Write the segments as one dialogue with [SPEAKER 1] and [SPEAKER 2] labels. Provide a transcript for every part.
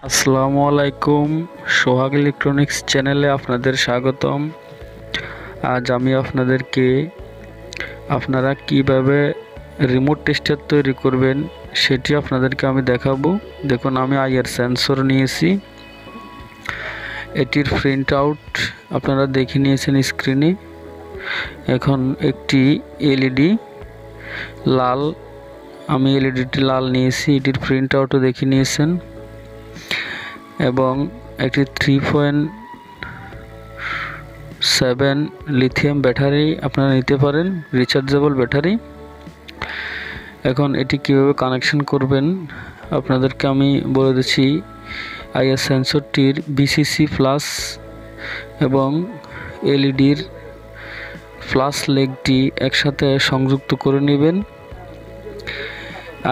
[SPEAKER 1] আসসালামু আলাইকুম। সোহাগ ইলেকট্রনিক্স চ্যানেলে আপনাদের স্বাগতম। আজ আমি আপনাদেরকে আপনারা কিভাবে রিমোট টেস্টার তৈরি করবেন সেটি আপনাদেরকে আমি দেখাবো। দেখুন, আমি আইআর সেন্সর নিয়েছি। এটির প্রিন্ট আউট আপনারা দেখে নিয়েছেন স্ক্রিনে। এখন একটি এলইডি লাল, আমি এলইডিটি লাল নিয়েছি, এটির প্রিন্ট আউটও দেখে নিয়েছেন। এবং একটি 3.7 লিথিয়াম ব্যাটারি আপনারা নিতে পারেন, রিচার্জেবল ব্যাটারি। এখন এটি কিভাবে কানেকশন করবেন আপনাদেরকে আমি বলে দিচ্ছি। আইআর সেন্সরটির বিসিসি প্লাস এবং এলইডির প্লাস লেগটি একসাথে সংযুক্ত করে নেবেন।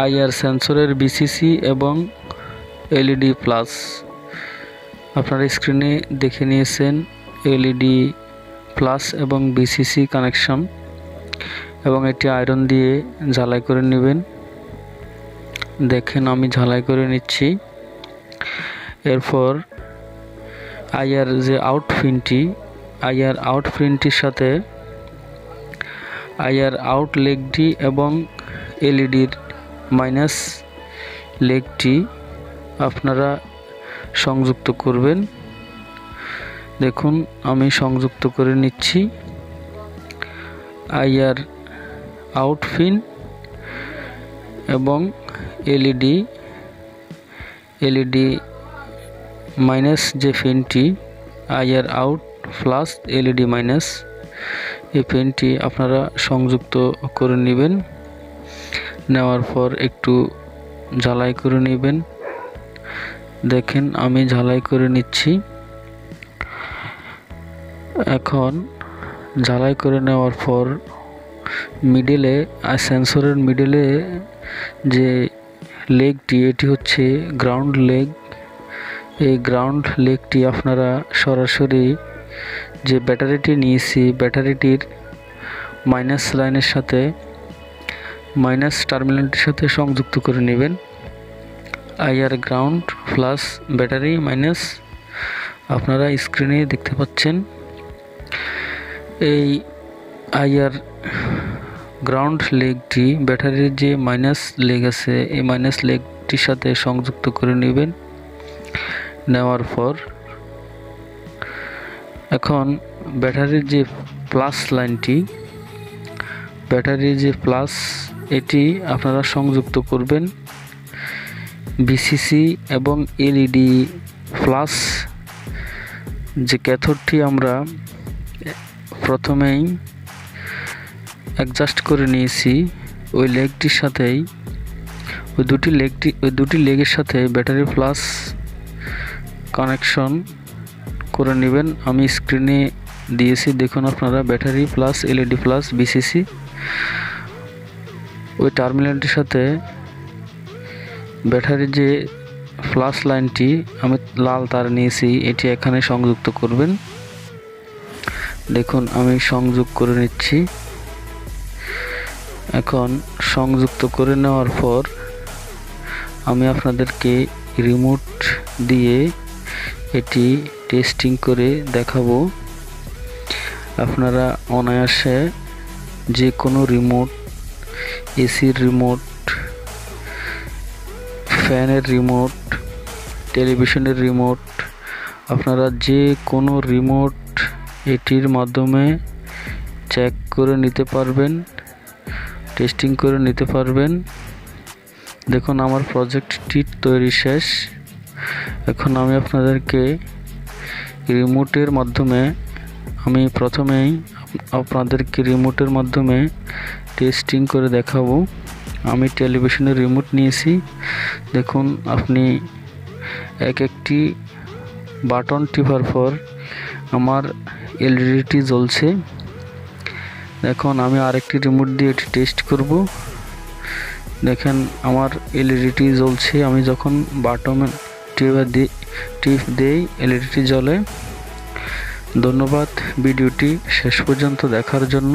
[SPEAKER 1] আইআর সেন্সরের বিসিসি এবং এলইডি প্লাস আপনারা স্ক্রিনে দেখে নিয়েছেন। এলইডি প্লাস এবং বিসিসি কানেকশন, এবং এটি আয়রন দিয়ে ঝালাই করে নেবেন। দেখেন আমি ঝালাই করে নিচ্ছি। এরপর আইআর যে আউট পিনটি, আইআর আউট পিনটির সাথে আইআর আউট লেগটি এবং এলইডির মাইনাস লেগটি আপনারা সংযুক্ত করবেন। দেখুন আমি সংযুক্ত করে নিচ্ছি। আইআর আউট পিন এবং এলইডি মাইনাস যে পিনটি, IR out plus LED minus, এই পিনটি আপনারা সংযুক্ত করে নেবেন। নেওয়ার পর একটু ঝালাই করে নেবেন। দেখেন আমি ঝালাই করে নিচ্ছি। এখন ঝালাই করে নেওয়ার পর মিডলে, সেন্সরের মিডলে যে লেগটি, এটি হচ্ছে গ্রাউন্ড লেগ। এই গ্রাউন্ড লেগটি আপনারা সরাসরি যে ব্যাটারিটি নিয়েছি, ব্যাটারিটির মাইনাস লাইনের সাথে, মাইনাস টার্মিনালটির সাথে সংযুক্ত করে নেবেন। IR ground plus battery minus আপনারা স্ক্রিনে দেখতে পাচ্ছেন। এই আইআর গ্রাউন্ড লেগটি ব্যাটারির যে মাইনাস লেগ আছে, এই মাইনাস লেগটির সাথে সংযুক্ত করে নেবেন। নেওয়ার পর এখন ব্যাটারির যে প্লাস লাইনটি, ব্যাটারির যে প্লাস, এটি আপনারা সংযুক্ত করবেন বিসিসি এবং এলইডি প্লাস যে ক্যাথোডটি আমরা প্রথমেই অ্যাডজাস্ট করে নিয়েছি, ওই লেগটির সাথেই, ওই দুটি লেগের সাথে ব্যাটারি প্লাস কানেকশন করে নেবেন। আমি স্ক্রিনে দিয়েছি, দেখুন আপনারা, battery plus LED plus BCC. ওই টার্মিনালটির সাথে ব্যাটারির যে প্লাস লাইনটি আমি লাল তার নিয়েছি, এটি এখানে সংযুক্ত করবেন। দেখুন আমি সংযোগ করে নিচ্ছি। এখন সংযুক্ত করে নেওয়ার পর আমি আপনাদেরকে রিমোট দিয়ে এটি টেস্টিং করে দেখাবো। আপনারা অনায়াসে যে কোনো রিমোট, এসির রিমোট, ফ্যানের রিমোট, টেলিভিশনের রিমোট, আপনারা যে কোনো রিমোট এটির মাধ্যমে চেক করে নিতে পারবেন, টেস্টিং করে নিতে পারবেন। দেখুন আমার প্রজেক্টটি তৈরি শেষ। এখন আমি আপনাদেরকে রিমোটের মাধ্যমে, আমি প্রথমেই আপনাদেরকে রিমোটের মাধ্যমে টেস্টিং করে দেখাবো। আমি টেলিভিশনের রিমোট নিয়েছি। দেখুন আপনি একটি বাটন টিপার পর আমার এলইডিটি জ্বলছে। এখন আমি আরেকটি রিমোট দিয়ে এটি টেস্ট করব। দেখেন আমার এলইডিটি জ্বলছে। আমি যখন বাটন টিপ দেই এলইডিটি জ্বলে। ধন্যবাদ ভিডিওটি শেষ পর্যন্ত দেখার জন্য।